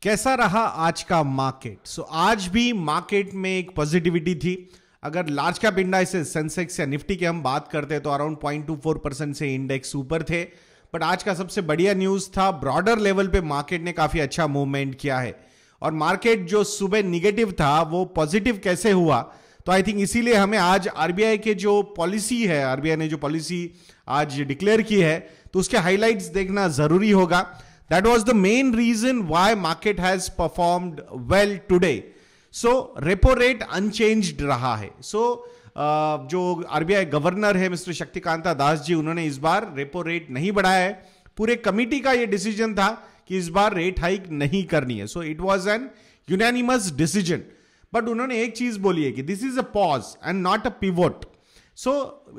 कैसा रहा आज का मार्केट? आज भी मार्केट में एक पॉजिटिविटी थी। अगर लार्ज कैप इंडाइसेस सेंसेक्स या निफ्टी की हम बात करते हैं तो अराउंड 0.24% से इंडेक्स ऊपर थे। बट आज का सबसे बढ़िया न्यूज था, ब्रॉडर लेवल पे मार्केट ने काफी अच्छा मूवमेंट किया है और मार्केट जो सुबह निगेटिव था वो पॉजिटिव कैसे हुआ, तो आई थिंक इसीलिए हमें आज आरबीआई के जो पॉलिसी है, आरबीआई ने जो पॉलिसी आज डिक्लेयर की है तो उसके हाइलाइट्स देखना जरूरी होगा। That was the main reason why market has performed well today. So repo rate unchanged रहा है। जो आरबीआई गवर्नर है मिस्टर शक्तिकांता दास जी, उन्होंने इस बार रेपो रेट नहीं बढ़ाया है। पूरे कमिटी का ये डिसीजन था कि इस बार रेट हाइक नहीं करनी है। So it was an unanimous decision. But उन्होंने एक चीज बोली है कि this is a pause and not a pivot.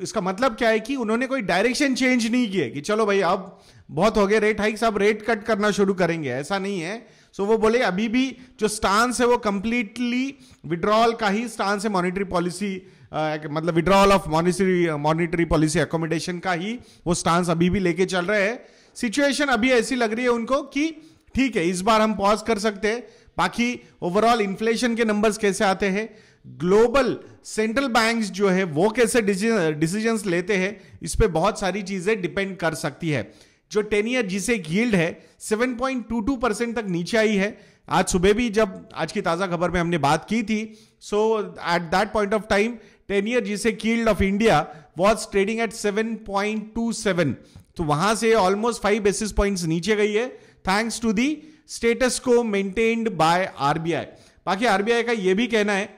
इसका मतलब क्या है कि उन्होंने कोई डायरेक्शन चेंज नहीं किया कि चलो भाई अब बहुत हो गए रेट हाइक्स, अब रेट कट करना शुरू करेंगे, ऐसा नहीं है। वो बोले अभी भी जो स्टांस है वो कंप्लीटली विड्रॉल का ही स्टांस है, मॉनेटरी पॉलिसी मतलब withdrawal of monetary policy accommodation का ही वो स्टांस अभी भी लेके चल रहे हैं। सिचुएशन अभी ऐसी लग रही है उनको कि ठीक है, इस बार हम पॉज कर सकते हैं। बाकी ओवरऑल इन्फ्लेशन के नंबर्स कैसे आते हैं, ग्लोबल सेंट्रल बैंक्स जो है वो कैसे डिसीजंस लेते हैं, इस पे बहुत सारी चीजें डिपेंड कर सकती है। जो 10 ईयर जिसे यील्ड है 7.22% तक नीचे आई है। आज सुबह भी जब आज की ताजा खबर में हमने बात की थी, so at that point of time 10 year जिसे yield of India was trading at 7.27, तो वहां से ऑलमोस्ट 5 बेसिस पॉइंट्स नीचे गई है थैंक्स टू दी स्टेटस को मेंटेन्ड बाय आरबीआई। बाकी आरबीआई का यह भी कहना है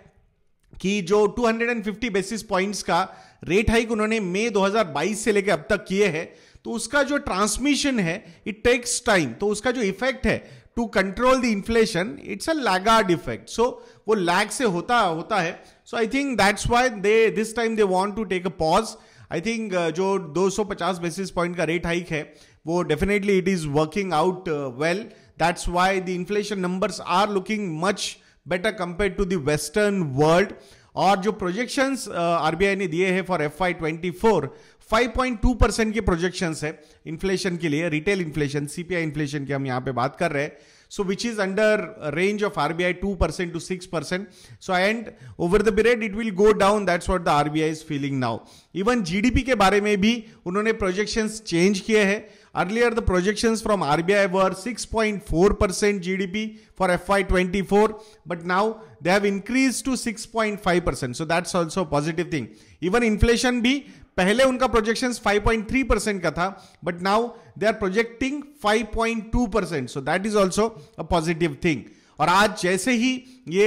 कि जो 250 बेसिस पॉइंट्स का रेट हाइक उन्होंने मई 2022 से लेकर अब तक किए हैं, तो उसका जो ट्रांसमिशन है इट टेक्स टाइम। तो उसका जो इफेक्ट है to control the inflation, it's a laggard effect. वो लैग से होता है। I think that's why they this time they want to take a pause. I think जो 250 बेसिस पॉइंट का रेट हाइक है वो definitely it is working out well. That's why the inflation numbers are looking much better compare to the western world. और जो projections RBI ने दिए हैं for FY24, 5.2% के प्रोजेक्शंस है इन्फ्लेशन के लिए, रिटेल इन्फ्लेशन, सीपीआई इन्फ्लेशन की हम यहां पे बात कर रहे हैं। Which is under range of RBI 2% to 6%. And over the period it will go down, that's what the RBI is feeling now. Even GDP के बारे में भी उन्होंने प्रोजेक्शंस चेंज किए हैं। Earlier, the projections from RBI were 6.4% GDP for FY24, but now they have increased to 6.5%. So that's also a positive thing. Even inflation भी पहले उनका projections 5.3% का था, but now they are projecting 5.2%. So that is also a positive thing. और आज जैसे ही ये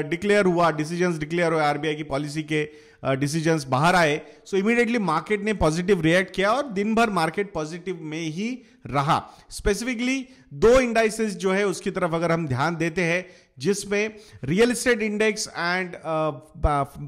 declare हुआ, डिसीजंस डिक्लेयर हुआ, आरबीआई की पॉलिसी के डिसीजंस बाहर आए, सो इमीडिएटली मार्केट ने पॉजिटिव रिएक्ट किया और दिन भर मार्केट पॉजिटिव में ही रहा। स्पेसिफिकली 2 इंडाइसेस जो है उसकी तरफ अगर हम ध्यान देते हैं, जिसमें real estate index and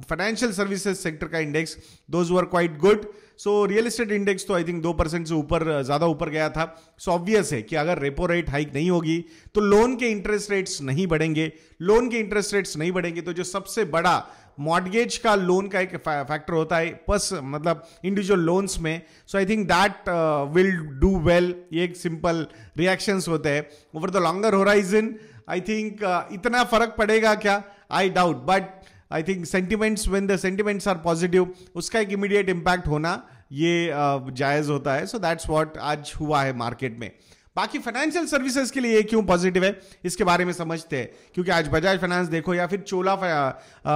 financial services sector का index, those were quite good. Real estate index तो आई थिंक 2% से ऊपर, ज्यादा ऊपर गया था। ऑब्वियस है कि अगर रेपो रेट हाइक नहीं होगी तो लोन के इंटरेस्ट रेट्स नहीं बढ़ेंगे। लोन के इंटरेस्ट रेट्स नहीं बढ़ेंगे तो जो सबसे बड़ा मॉर्गेज का लोन का एक फैक्टर होता है बस मतलब इंडिविजुअल लोन्स में, so I think that will do well. ये एक सिंपल रिएक्शंस होते हैं। Over the longer horizon I think इतना फर्क पड़ेगा क्या, I doubt, but I think sentiments, when the sentiments are positive, उसका एक इमीडिएट इंपैक्ट होना ये जायज होता है। सो दैट्स व्हाट आज हुआ है मार्केट में। बाकी फाइनेंशियल सर्विसेज के लिए क्यों पॉजिटिव है इसके बारे में समझते हैं, क्योंकि आज बजाज फाइनेंस देखो या फिर चोला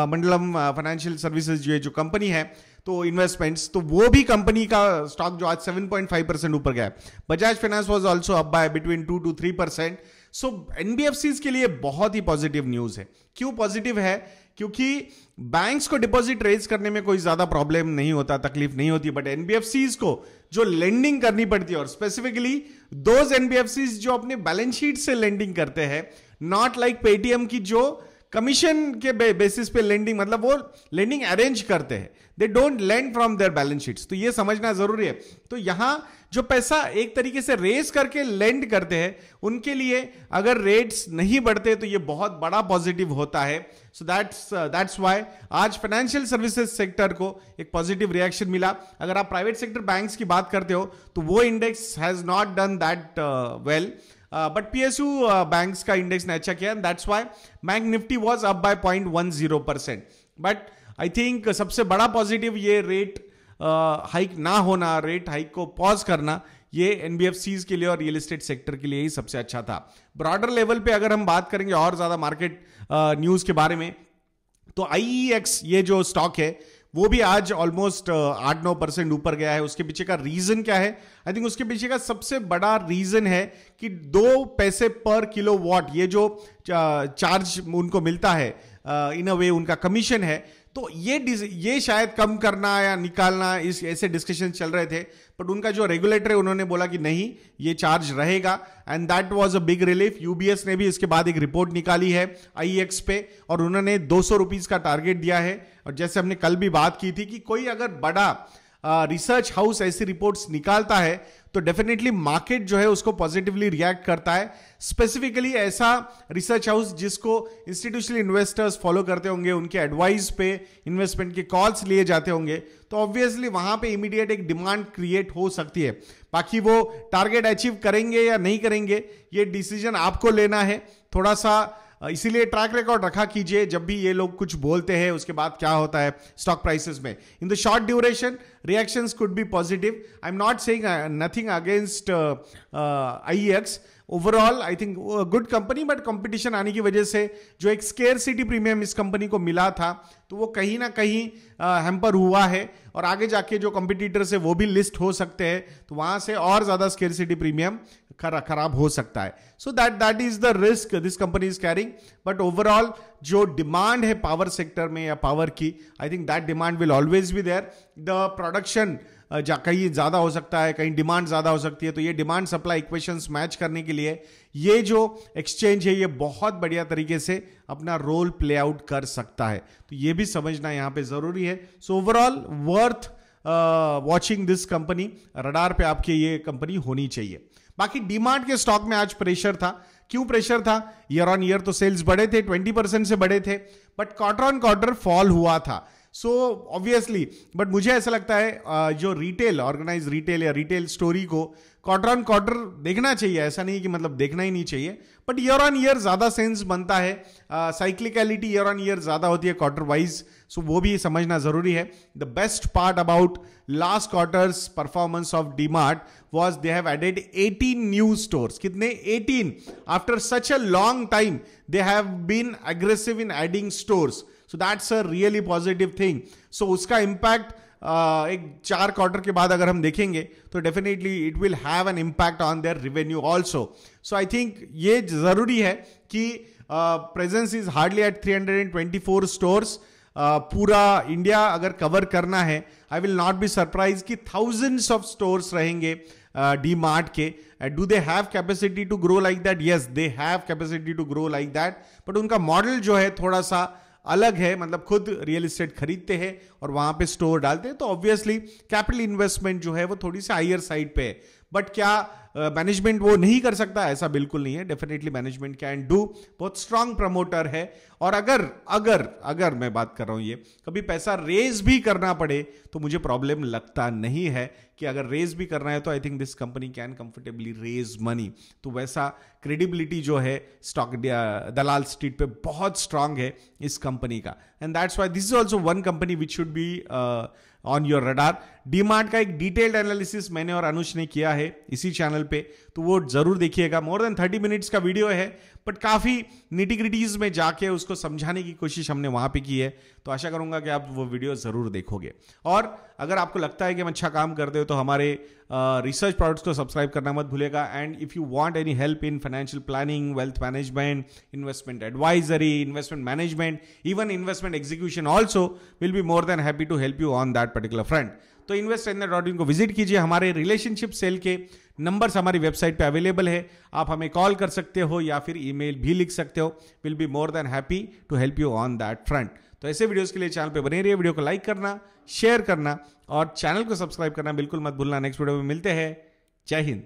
मंडलम फाइनेंशियल सर्विसेज जो कंपनी है, तो इन्वेस्टमेंट्स, तो वो भी कंपनी का स्टॉक जो आज 7.5% ऊपर गया है। Bajaj finance was also up by between 2 to 3%। NBFCs के लिए बहुत ही पॉजिटिव न्यूज है। क्यों पॉजिटिव है? क्योंकि बैंक्स को डिपॉजिट रेज करने में कोई ज्यादा प्रॉब्लम नहीं होता, तकलीफ नहीं होती, बट एनबीएफसीज को जो लेंडिंग करनी पड़ती है, और स्पेसिफिकली दोज एनबीएफसीज जो अपने बैलेंस शीट से लेंडिंग करते हैं, नॉट लाइक पेटीएम की जो कमीशन के बेसिस पे लेंडिंग, मतलब वो लेंडिंग अरेंज करते हैं, they don't lend from their balance sheets. तो ये समझना जरूरी है। तो यहां जो पैसा एक तरीके से रेस करके लेंड करते हैं, उनके लिए अगर रेट्स नहीं बढ़ते तो ये बहुत बड़ा पॉजिटिव होता है। सो दैट्स व्हाई आज फाइनेंशियल सर्विसेज सेक्टर को एक पॉजिटिव रिएक्शन मिला। अगर आप प्राइवेट सेक्टर बैंक्स की बात करते हो तो वो index has not done that well. But PSU banks का इंडेक्स ने अच्छा किया, that's why bank Nifty was up by 0.10%. But I think सबसे बड़ा पॉजिटिव ये रेट हाइक ना होना, रेट हाइक को पॉज करना, ये NBFCs के लिए और रियल एस्टेट सेक्टर के लिए ही सबसे अच्छा था. ब्रॉडर लेवल पे अगर हम बात करेंगे और ज्यादा मार्केट न्यूज के बारे में, तो IEX ये जो स्टॉक है वो भी आज ऑलमोस्ट 8-9% ऊपर गया है. उसके पीछे का रीजन क्या है? आई थिंक उसके पीछे का सबसे बड़ा रीजन है कि 2 पैसे पर किलोवाट ये जो चार्ज उनको मिलता है, इन अ वे उनका कमीशन है, तो ये शायद कम करना या निकालना, इस ऐसे डिस्कशन चल रहे थे. बट उनका जो रेगुलेटर है उन्होंने बोला कि नहीं, ये चार्ज रहेगा, and that was a big relief. UBS ने भी इसके बाद एक रिपोर्ट निकाली है IEX पे और उन्होंने 200 रुपीज का टारगेट दिया है. और जैसे हमने कल भी बात की थी कि कोई अगर बड़ा रिसर्च हाउस ऐसी रिपोर्ट्स निकालता है तो डेफिनेटली मार्केट जो है उसको पॉजिटिवली रिएक्ट करता है. स्पेसिफिकली ऐसा रिसर्च हाउस जिसको इंस्टीट्यूशनल इन्वेस्टर्स फॉलो करते होंगे, उनके एडवाइस पे इन्वेस्टमेंट के कॉल्स लिए जाते होंगे, तो ऑब्वियसली वहां पे इमीडिएट एक डिमांड क्रिएट हो सकती है. बाकी वो टारगेट अचीव करेंगे या नहीं करेंगे ये डिसीजन आपको लेना है. थोड़ा सा इसीलिए ट्रैक रिकॉर्ड रखा कीजिए जब भी ये लोग कुछ बोलते हैं उसके बाद क्या होता है स्टॉक प्राइसेस में. In the short duration reactions could be positive. I am not saying nothing against IEX. Overall I think good company, but competition आने की वजह से जो एक स्केर्सिटी प्रीमियम इस कंपनी को मिला था तो वो कहीं ना कहीं हैम्पर हुआ है, और आगे जाके जो कंपटीटर्स है वो भी लिस्ट हो सकते हैं, तो वहां से और ज्यादा स्केर्सिटी प्रीमियम खराब हो सकता है. So that is the risk this company is carrying. But overall जो डिमांड है पावर सेक्टर में या पावर की, I think that demand will always be there. The production कहीं ज्यादा हो सकता है, कहीं डिमांड ज्यादा हो सकती है, तो ये डिमांड सप्लाई इक्वेशंस मैच करने के लिए ये जो एक्सचेंज है ये बहुत बढ़िया तरीके से अपना रोल प्ले आउट कर सकता है. तो ये भी समझना यहां पे जरूरी है. So overall worth watching this company, radar पे आपके ये कंपनी होनी चाहिए. बाकी डीमार्ट के स्टॉक में आज प्रेशर था. क्यों प्रेशर था? ईयर ऑन ईयर तो सेल्स बढ़े थे, 20% से बढ़े थे, but quarter on quarter fall हुआ था. सो ऑब्वियसली, बट मुझे ऐसा लगता है जो रिटेल, ऑर्गेनाइज रिटेल या रिटेल स्टोरी को क्वार्टर ऑन क्वार्टर देखना चाहिए. ऐसा नहीं कि मतलब देखना ही नहीं चाहिए, बट ईयर ऑन ईयर ज्यादा सेंस बनता है. साइक्लिकलिटी ईयर ऑन ईयर ज्यादा होती है क्वार्टर वाइज, सो वो भी समझना जरूरी है. The best part about last quarters performance of DMart was they have added 18 new stores. कितने? 18. After such a long time they have been aggressive in adding stores. So that's a really positive thing. So उसका impact एक 4 quarter के बाद अगर हम देखेंगे तो definitely it will have an impact on their revenue also. So I think ये जरूरी है कि presence is hardly at 324 stores. पूरा इंडिया अगर कवर करना है, I will not be surprise कि थाउजेंड्स ऑफ स्टोर्स रहेंगे डीमार्ट के. Do they have capacity to grow like that? Yes, they have capacity to grow like that, but उनका model जो है थोड़ा सा अलग है. मतलब खुद रियल एस्टेट खरीदते हैं और वहां पे स्टोर डालते हैं, तो ऑब्वियसली कैपिटल इन्वेस्टमेंट जो है वो थोड़ी सी हायर साइड पे है. बट क्या मैनेजमेंट वो नहीं कर सकता? ऐसा बिल्कुल नहीं है. Definitely management can do. बहुत स्ट्रांग प्रमोटर है. और अगर मैं बात कर रहा हूं, ये कभी पैसा रेज भी करना पड़े तो मुझे प्रॉब्लम लगता नहीं है कि अगर रेज भी करना है तो I think this company can comfortably raise money. तो वैसा क्रेडिबिलिटी जो है स्टॉक दलाल स्ट्रीट पे बहुत स्ट्रांग है इस कंपनी का. And that's why this is also one company which should be on your radar. DMart का एक डिटेल्ड एनालिसिस मैंने और अनुज ने किया है इसी चैनल पे, तो वो जरूर देखिएगा. मोर देन 30 मिनट्स का वीडियो है, बट काफी निटिग्रिटीज में जाके उसको समझाने की कोशिश हमने वहां पे की है. तो आशा करूंगा कि आप वो वीडियो जरूर देखोगे. और अगर आपको लगता है कि हम अच्छा काम करते हो तो हमारे रिसर्च प्रोडक्ट्स को सब्सक्राइब करना मत भूलेगा. And if you want any help in financial planning, wealth management, investment advisory, investment management, even investment execution also, will be more than happy to help you on that particular front. तो investindia.in को visit कीजिए. हमारे relationship cell के numbers हमारी website पे available है. आप हमें कॉल कर सकते हो या फिर ईमेल भी लिख सकते हो. Will be more than happy to help you on that front. तो ऐसे वीडियोस के लिए चैनल पे बने रहिए. वीडियो को लाइक करना, शेयर करना और चैनल को सब्सक्राइब करना बिल्कुल मत भूलना. नेक्स्ट वीडियो में मिलते हैं. जय हिंद.